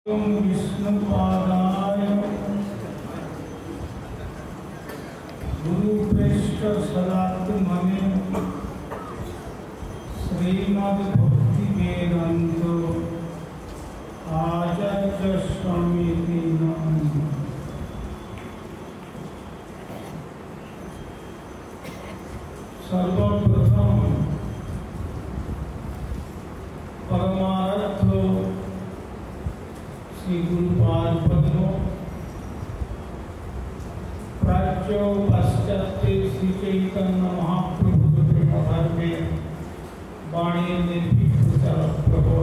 विष्णुपादाय गुरुप्रेष्ठ सदात्मने श्रीमद्भक्तिवेदान्त आचार्य स्वामीति नमः। सर्वप्रथम परमार्थ श्री गुरुपाद पद्म प्राच्य पाश्चात्य श्री चैतन्य महाप्रभु प्रेमधर्मे वाणी निर्भीकृत प्रभो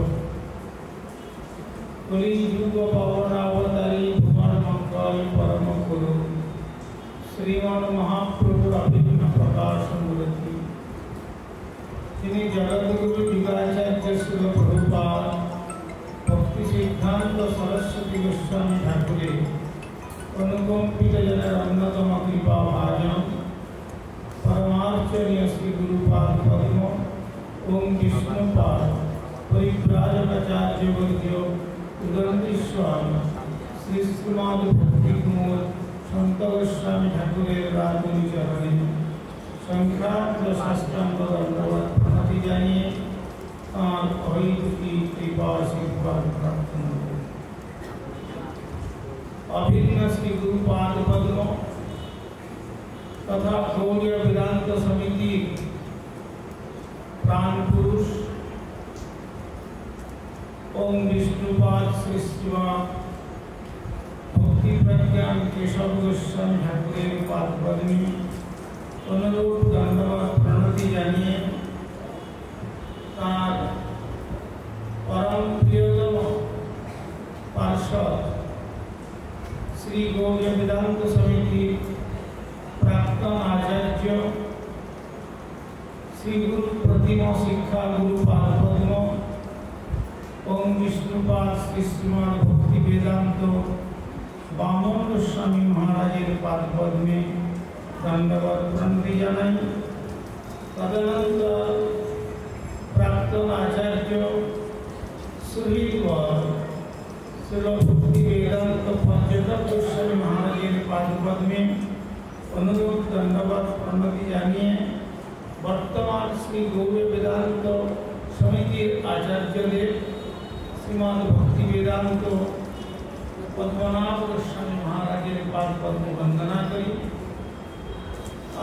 कलियुग पावनावतारी भुवन मंगल परम गुरु श्रीमान महाप्रभु अभिन्न प्रकाश मूर्ति जिन्हें जगत गुरु दिगाचार्य श्री प्रभुपाद भक्ति सिद्धांत सरस्वती गोस्वामी ठाकुरे अनुकंपित जन अन्यतम कृपा भाजन परमार्चनीय श्री गुरुपाद पद्म ओम विष्णुपाद परिव्राजकाचार्य वर्ग्य उदंती स्वामी श्री श्रीमद भक्ति कुमार संत गोस्वामी ठाकुरे राजमुनि चरणे संक्रांत शास्त्रांग दंडवत प्रणति जानिए की कृपा आशीर्वाद प्राप्त अभिन्न श्री गुरुपाद पद्म तथा गौड़ीय वेदांत समिति प्राण पुरुष ओम विष्णुपाद श्री श्रीमान भक्ति प्रज्ञान केशव गोस्वामी ठाकुरे पाद पद्मी अनुरूप दंडवत प्रणति जानिए परम प्रियतम पार्षद श्री गौड़ीय वेदांत समिति प्राक्तन आचार्य श्री गुरु प्रतिमा शिक्षा गुरुपाद पद्म ओम विष्णुपाद श्री श्रीमान भक्ति वेदांत वामन गोस्वामी महाराजेर पाद पद्मे दंडवत प्रणति जानाई। तदनंतर प्राक्तन आचार्य सुहृदवर श्री भक्ति वेदांत पंचदश गोस्वामी महाराजेर पाद पद्मे अनुरूप दंडवत प्रणति जानिए वर्तमान श्री गौड़ीय वेदांत समिति आचार्य देव श्रीमद भक्ति वेदांत पद्मनाभ गोस्वामी महाराजेर पाद पद्म वंदना करी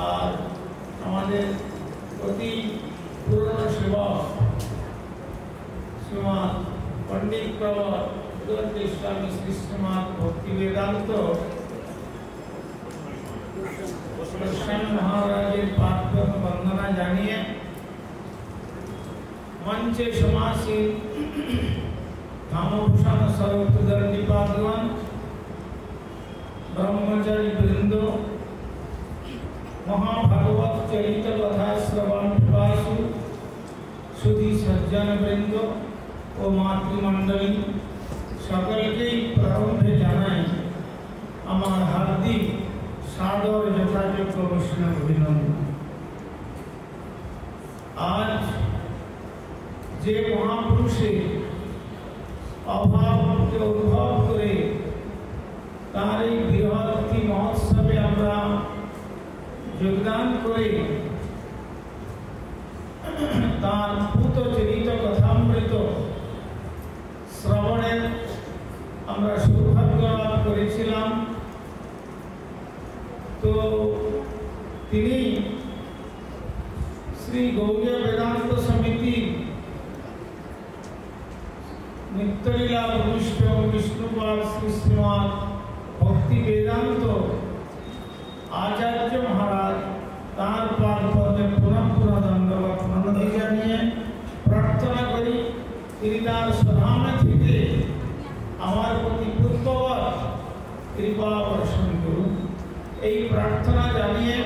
और हमारे अति पुराना सेवक श्रीमान पंडित प्रवर उदंती स्वामी श्री श्रीमद भक्ति वेदांत गोस्वामी महाराजेर पाद पद्म वंदना जानिए मंचे समासीन धामभूषण सर्वोत्तरदंडी पादगण ब्रह्मचारी वृंद महाभागवत चरित कथा श्रवण पिपासु सुधी सज्जन वृंद ओ मातृमंडली सकल के प्रारंभे जानाई आमार हार्दिक सादर यथायोग्य वैष्णव अभिनंदन। आज जे महापुरुषे अभाव के अनुभव करे तार এই বৃহৎ মহোৎসবে আমরা যোগদান করে তার পুত চরিত কথামৃত শ্রবণের আমরা সৌভাগ্য লাভ করেছিলাম। তো তিনি শ্রী গৌড়ীয় বেদান্ত সমিতি नित्यलीला भूमिष्ठ विष्णुपाद श्री श्रीमान भक्ति वेदांत आचार्य महाराज तार पाद पद्मे पुनः पुनः दंडवत प्रणति जानिए प्रार्थना करी তিনি তার স্বধামে থেকে আমার প্রতি পূর্ববৎ কৃপা বর্ষণ করুন এই প্রার্থনা জানিয়ে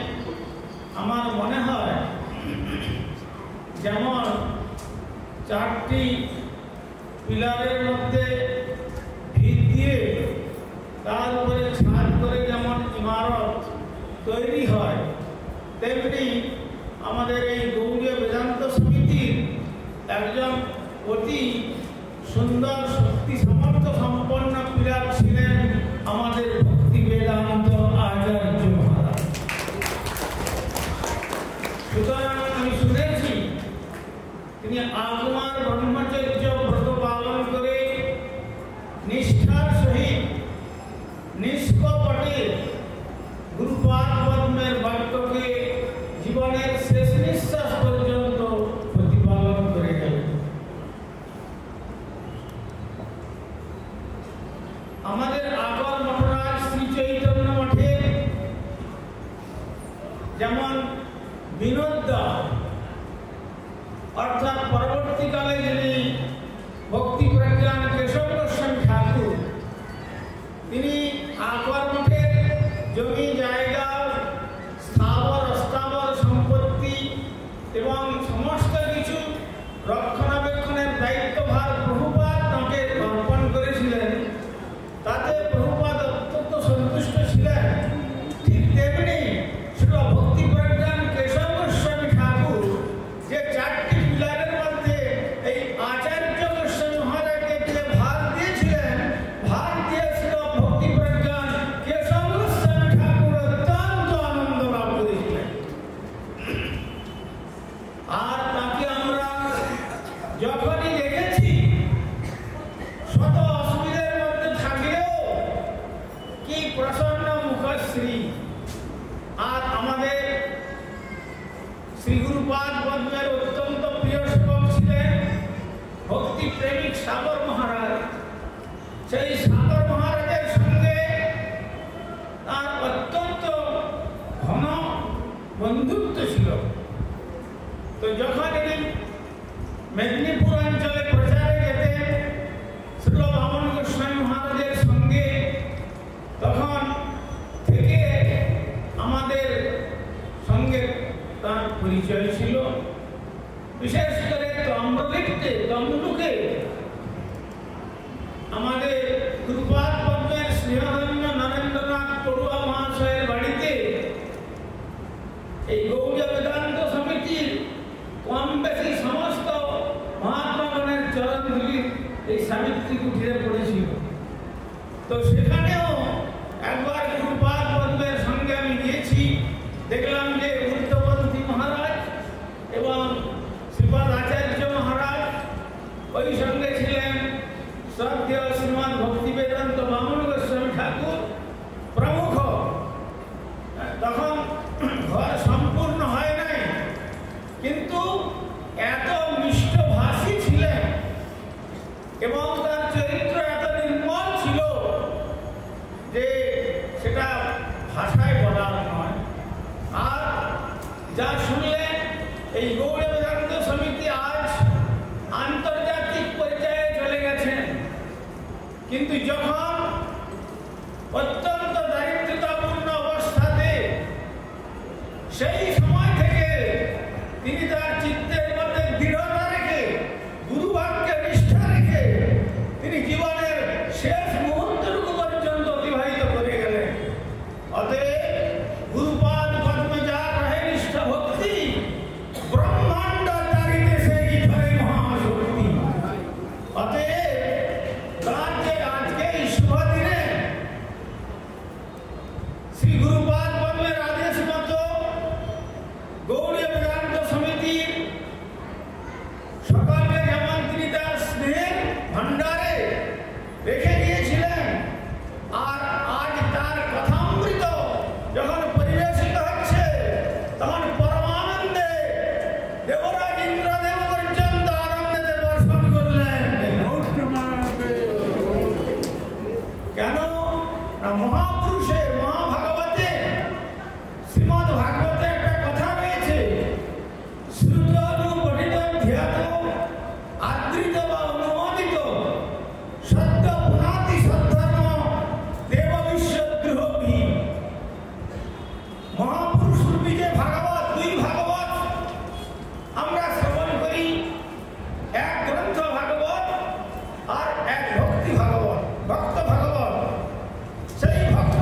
আমার মনে হয় যেমন চারটি পিলারের মধ্যে ভিত দিয়ে তার উপরে ছাদ করে যেমন ইমারত তৈরি হয় তেমনি আমাদের এই গৌড়ীয় বেদান্ত সমিতির একজন অতি সুন্দর শক্তি সামর্থ্য সম্পন্ন निष्ठार सहित निष्कपटे गुरुपाद पद्मेर वाक्य के जीवनेर शेष निश्वास पर्यन्त प्रतिपालन करे गेलेन। आमादेर आगर मठराज श्री चैतन्य मठे जेमन विनोददा अर्थात परवर्तीकाले जिनि भक्ति प्रज्ञान केशव गोस्वामी ठाकुर तिनि आगर मठेर जमी जायगा स्थावर अस्থাবর सम्पत्ति एवं समस्त किछु रक्षणाबेक्षणेर दायित्वभार प्रभुपाद ताके अर्पण करेছিলেন। ताते प्रभुपाद अत्यंत सन्तुष्ट छिलेन। ठीक तेमनि श्री भक्ति प्रज्ञान केशव गोस्वामी ठाकुर जे चारटी पिलारेर मध्य এই आचार्य गोस्वामी महाराजকে যে ভার দিয়েছিলেন, ভার দিয়ে শ্রী ভক্তি প্রজ্ঞান কেশব গোস্বামী ঠাকুর অত্যন্ত আনন্দ লাভ করেছিলেন। আর তাকে আমরা যখনই দেখেছি শত অসুবিধার মধ্যে থাকলেও কি প্রসন্ন মুখশ্রী। আর আমাদের শ্রী গুরুপাদ পদ্মের অত্যন্ত প্রিয় সেবক ছিলেন ভক্তি প্রেমিক সাগর মহারাজ। সেই সাগর মহারাজের সঙ্গে তার অত্যন্ত ঘন বন্ধুত্ব ছিল। তো যখন তিনি মেদিনীপুর অঞ্চলে প্রচারে যেতেন শ্রী বামন গোস্বামী মহারাজের সঙ্গে, তখন থেকে আমাদের সঙ্গে তার পরিচয় ছিল। বিশেষ করে তমলুকে আমাদের গুরুপাদ পদ্মের স্নেহধন্য নরেন্দ্রনাথ পড়ুয়া মহাশয়ের বাড়িতে এই গৌড়ীয় বেদান্ত সমিতির কম বেশি সমস্ত মহাত্মাগণের চরণধুলি এই সাবিত্রী কুঠিরে পড়েছিল। তো সেখানেও একবার গুরুপাদ পদ্মের সঙ্গে আমি গিয়েছি। দেখলাম যে উত্তরপন্থী মহারাজ এবং শ্রীপাদ আচার্য মহারাজ, ওই সঙ্গে ছিলেন শ্রদ্ধেয় শ্রীমৎ ভক্তি বেদান্ত বামন গোস্বামী ঠাকুর প্রমুখ। তখন ঘর সম্পূর্ণ হয় নাই, কিন্তু এত মিষ্টভাষী ছিলেন এবং তার চরিত্র এত নির্মল ছিল যে সেটা ভাষায় বলার নয়। আর যা শুনলেন, এই গৌড়ীয় বেদান্ত সমিতি আজ আন্তর্জাতিক পর্যায়ে চলে গেছেন, কিন্তু যখন অত্যন্ত দারিদ্রতাপূর্ণ অবস্থাতে সেই সময় থেকে তিনি তার চিত্তের মধ্যে দৃঢ়তা রেখে, গুরুবাক্যে নিষ্ঠা রেখে তিনি জীবনের শেষ মুহূর্তটুকু পর্যন্ত অতিবাহিত করে গেলেন। অতএব গুরুপাদ পদ্মে যার রহে নিষ্ঠা ভক্তি, ব্রহ্মাণ্ড তারিতে সেই ধরে মহাশক্তি। অতএব তার যে আজকে এই শুভ দিনে শ্রী গুরুপাদ পদ্মের আদেশ মতো গৌড়ীয় বেদান্ত সমিতির সকলকে যেমন তিনি তার স্নেহের ভাণ্ডারে রেখে দিয়েছিলেন, আর আজ তার কথামৃত যখন পরিবেশিত হচ্ছে, তখন পরমানন্দে দেবরাজ ইন্দ্রদেব পর্যন্ত আনন্দে দর্শন করলেন। কেন না, মহাপুরুষের মহাভাগবতে শ্রীমদ্ ভাগবতে একটা কথা রয়েছে, শ্রুতনুপঠিত ধ্যাত আদৃত বা অনুমোদিত সত্য পুনাতি সদ্ধর্ম দেব বিশ্বদ্রোহী। মহাপুরুষ রূপী যে ভাগবত, দুই ভাগবত আমরা শ্রবণ করি, এক গ্রন্থ ভাগবত আর এক ভক্তি ভাগবত, ভক্ত ভাগবত। সেই ভক্ত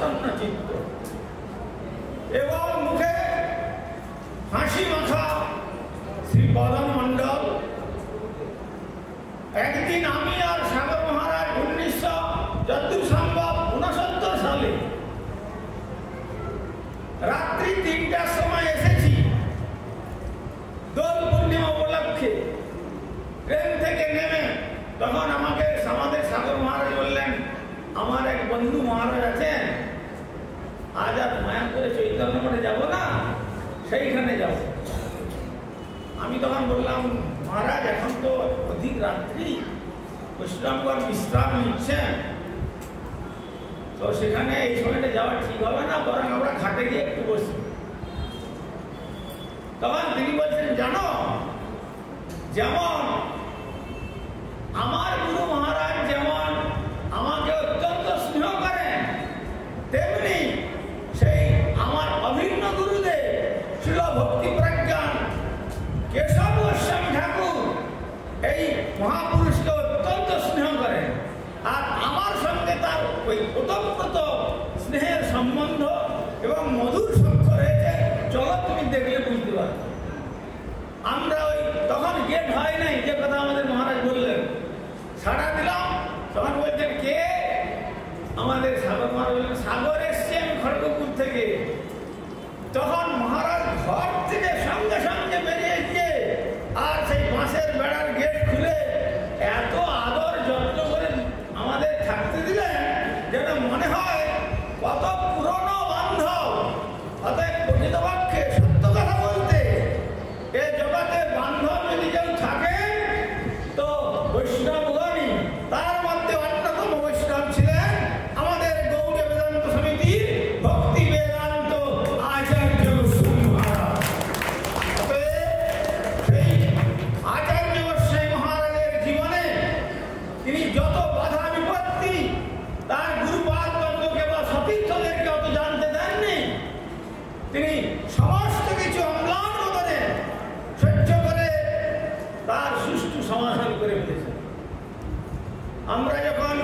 প্রসন্ন চিত্ত এবং মুখে হাসি মাখা শ্রী বদন মণ্ডল। একদিন আমি আর সাগর মহারাজ 1969 সালে রাত্রি 3টার সময় এসেছি দোল পূর্ণিমা উপলক্ষে ট্রেন থেকে নেমে। তখন আমাদের সাগর মহারাজ বললেন, আমার এক বন্ধু মহারাজ আছেন, আজ আর মায়াপুরে চৈতন্য মঠে যাবো না, সেইখানে যাব। আমি তখন বললাম, মহারাজ এখন তো অধিক রাত্রি, বৈষ্ণবগণ বিশ্রাম নিচ্ছেন, তো সেখানে এই সময়টা যাওয়া ঠিক হবে না, বরং আমরা ঘাটে গিয়ে একটু বসি। তখন তিনি বলছেন, জানো, যেমন আমার গুরু মহারাজ যেমন আমাকে অত্যন্ত স্নেহ করেন, তেমনি সেই আমার অভিন্ন গুরুদেব শিল ভক্তি প্রজ্ঞান কেশব গোস্বামী ঠাকুর এই মহাপুরুষকে অত্যন্ত স্নেহ করেন। আর আমার সঙ্গে তার ওই ওতপ্রোত স্নেহের সম্বন্ধ এবং মধুর সখ্য রয়েছে, চলো তুমি দেখলে বুঝতে পারো। আমরা ওই তখন গেট হয় নাই, যে কথা আমাদের মহারাজ বললেন, সাড়া দিলাম। তখন বলছেন, কে? আমাদের সাগর মহারাজ বললেন, সাগর এসছে আমি খড়গপুর থেকে। তখন মহারাজ ঘর থেকে সঙ্গে সঙ্গে বেরিয়ে গিয়ে আর সেই বাঁশের বেড়ার গেট খুলে এত আদর যত্ন করে আমাদের থাকতে দিলেন, যেন মনে হয় কত পুরনো বান্ধব। অতএব প্রকৃতপক্ষে সত্য কথা বলতে এ জগতে বান্ধব যদি কেউ থাকে তো বৈষ্ণবগণই। তার মধ্যে অন্যতম বৈষ্ণব ছিলেন আমাদের গৌড়ীয় বেদান্ত সমিতির ভক্তি বেদান্ত আচার্য গোস্বামী মহারাজ। সেই আচার্য গোস্বামী মহারাজের জীবনে তিনি যত বাধা বিপত্তি তার গুরুপাদ বর্গকে বা সতীর্থদেরকে অত জানতে দেননি। তিনি সমস্ত কিছু অম্লান বদনে সহ্য করে তার সুষ্ঠু সমাধান করে ফেলেছেন। আমরা যখন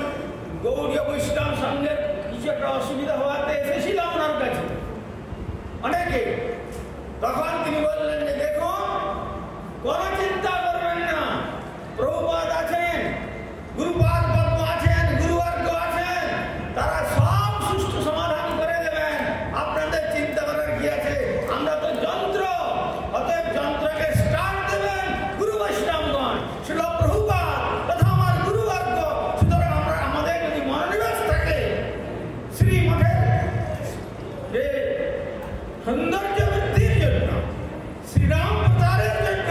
গৌড়ীয় বৈষ্ণব সঙ্গের কিছু একটা অসুবিধা হওয়াতে এসেছিলাম ওনার কাছে অনেকে, তখন তিনি বললেন যে দেখুন, কোন চিন্তা করবেন না, প্রভুপাদ আছেন, গুরুপাদ বর্গ আছেন, গুরুবর্গ আছেন, তারা সব সুষ্ঠু সমাধান করে দেবেন, আপনাদের চিন্তা করার কি আছে? আমরা তো যন্ত্র, অতএব যন্ত্রকে স্টার্ট দেবেন গুরু বৈষ্ণবগণ, শিল প্রভুপাদ তথা আমার গুরুবর্গ। সুতরাং আমরা আমাদের যদি মনোনিবেশ থাকে শ্রীমঠের যে সৌন্দর্য বৃদ্ধির জন্য, শ্রীরাম প্রচারের জন্য,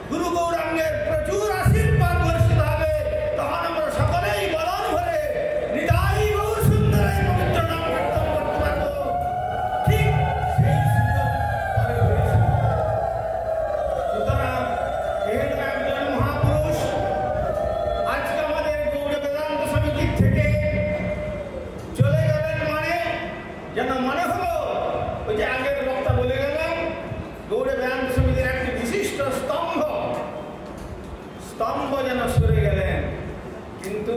গুরু গৌরাঙ্গের প্রচুর আশীর্বাদ বর্ষিত হবে, তখন আমরা সকলেই বলন ভরে হৃদয় গৌর সুন্দরায় পবিত্র নাম কীর্তন করতে পারবো। ঠিক সেই সুযোগ পরে হয়েছে। সুতরাং যেহেতু একজন মহাপুরুষ আজকে আমাদের গৌড়ীয় বেদান্ত সমিতির থেকে চলে গেলেন, মানে যেন মনে হলো ওই যে আগের বক্তা বলে গেলেন, গৌড়ীয় বেদান্ত সমিতির একটি বিশিষ্ট স্তম্ভ যেন সরে গেলেন। কিন্তু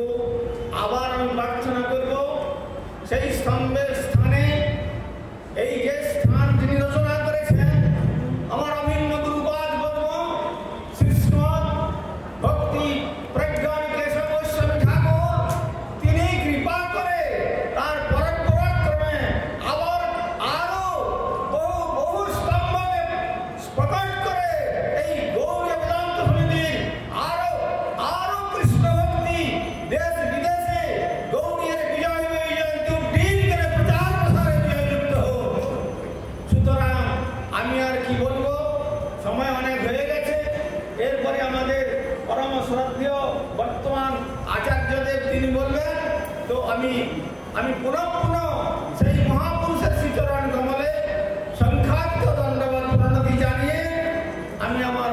আবার আমি প্রার্থনা করব সেই স্তম্ভের স্থানে এই যে স্থান তিনি রচনা করেছেন, আমার অভিন্ন গুরুপাদ বর্গ শ্রীশ্রীমৎ ভক্তি প্রজ্ঞান কেশব গোস্বামী ঠাকুর, তিনি কৃপা করে তার পরাক্রমে আবার আরো বহু স্তম্ভকে প্রকট করে এই গৌড়ীয় বেদান্ত সমিতির আরো কৃষ্ণ ভক্তি দেশ বিদেশে গৌড়ীয় বিজয় জয়ন্তী উদ্দিন করে প্রচার প্রসারে বিজয়যুক্ত হোক। সুতরাং আমি আর কি বলবো, সময় অনেক হয়ে গেছে। এরপরে আমাদের পরম শ্রদ্ধেয় বর্তমান আচার্যদেব তিনি বলবেন। তো আমি পুনঃ সেই মহাপুরুষের শ্রীচরণ কমলে সংখ্যাত্য দণ্ডবত প্রণতি জানিয়ে আমি আমার